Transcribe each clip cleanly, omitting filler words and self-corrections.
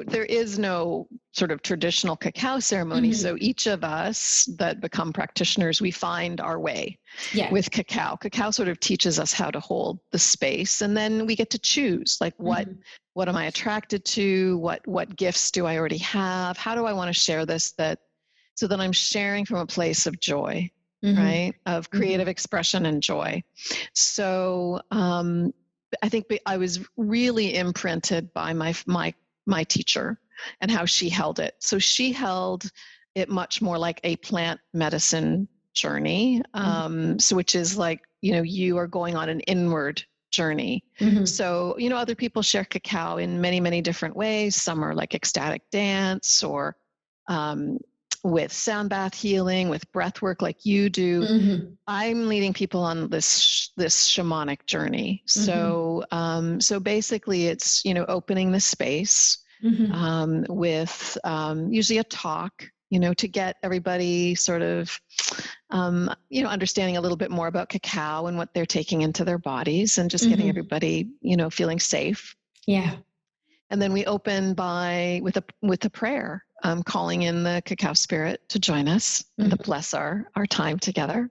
There is no sort of traditional cacao ceremony. Mm-hmm. So each of us that become practitioners, we find our way Yeah. with cacao. Cacao sort of teaches us how to hold the space, and then we get to choose, like, what am I attracted to? What gifts do I already have? How do I want to share this so that I'm sharing from a place of joy, right? Of creative expression and joy. So I think I was really imprinted by my teacher and how she held it. So she held it much more like a plant medicine journey, so which is like, you are going on an inward journey. So, other people share cacao in many, many different ways. Some are like ecstatic dance, or with sound bath healing, with breath work like you do. I'm leading people on this shamanic journey. So basically it's, opening the space with usually a talk, to get everybody sort of, understanding a little bit more about cacao and what they're taking into their bodies, and just getting everybody, feeling safe. Yeah. And then we open with a prayer, calling in the cacao spirit to join us and to bless our time together.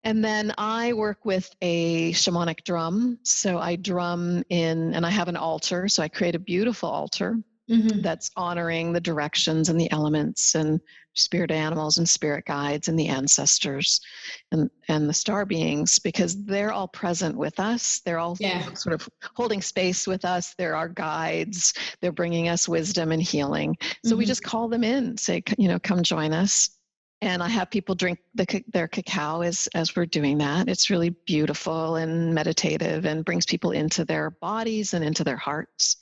And then I work with a shamanic drum. So I drum in, and I have an altar. So I create a beautiful altar that's honoring the directions and the elements and spirit animals and spirit guides and the ancestors and the star beings, because they're all present with us. They're all sort of holding space with us. They're our guides. They're bringing us wisdom and healing. So we just call them in, say, come join us. And I have people drink their cacao as we're doing that. It's really beautiful and meditative and brings people into their bodies and into their hearts.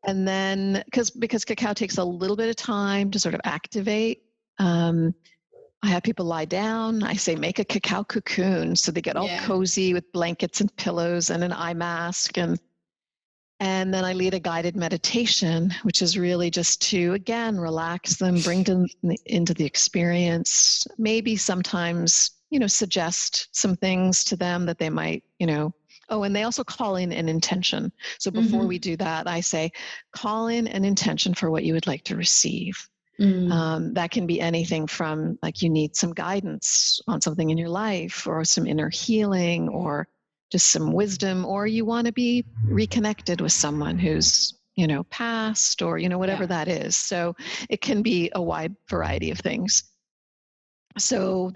And then, because cacao takes a little bit of time to sort of activate, I have people lie down. I say, make a cacao cocoon. So they get all cozy with blankets and pillows and an eye mask. And then I lead a guided meditation, which is really just to, again, relax them, bring them into the experience, maybe sometimes, suggest some things to them that they might, and they also call in an intention. So before we do that, I say, call in an intention for what you would like to receive. That can be anything from, like, you need some guidance on something in your life, or some inner healing, or just some wisdom, or you want to be reconnected with someone who's, passed, or, whatever that is. So it can be a wide variety of things. So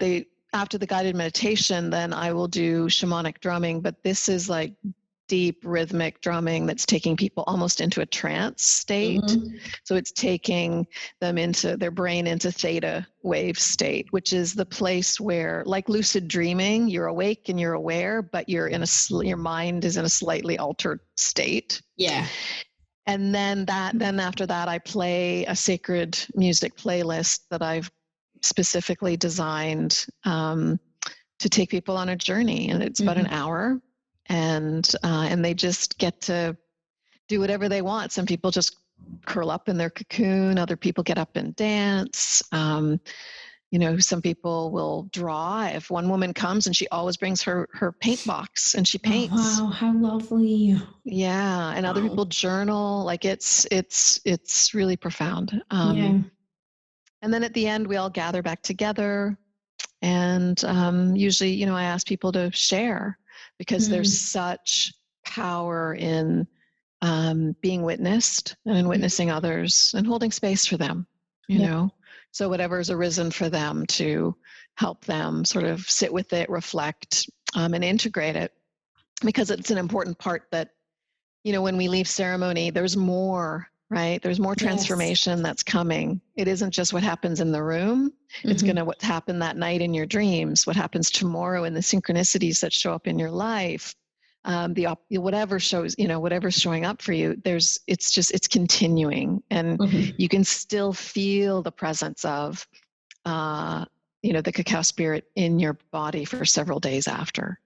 after the guided meditation, then I will do shamanic drumming, but this is like deep rhythmic drumming that's taking people almost into a trance state. So it's taking them into their brain into theta wave state, which is the place where, like lucid dreaming, you're awake and you're aware, but your mind is in a slightly altered state. Yeah. And then after that, I play a sacred music playlist that I've specifically designed to take people on a journey, and it's about an hour, and they just get to do whatever they want. Some people just curl up in their cocoon. Other people get up and dance. Some people will draw. If one woman comes, and she always brings her paint box, and she paints. Oh, wow, how lovely. Yeah, and other people journal. Like it's really profound. And then at the end, we all gather back together, and usually, I ask people to share, because there's such power in being witnessed and in witnessing others and holding space for them, you know. So whatever's arisen for them, to help them sort of sit with it, reflect, and integrate it, because it's an important part that, when we leave ceremony, there's more, right? There's more transformation that's coming. It isn't just what happens in the room. It's going to what happened that night in your dreams, what happens tomorrow in the synchronicities that show up in your life, whatever shows, whatever's showing up for you. It's continuing, and you can still feel the presence of, the cacao spirit in your body for several days after.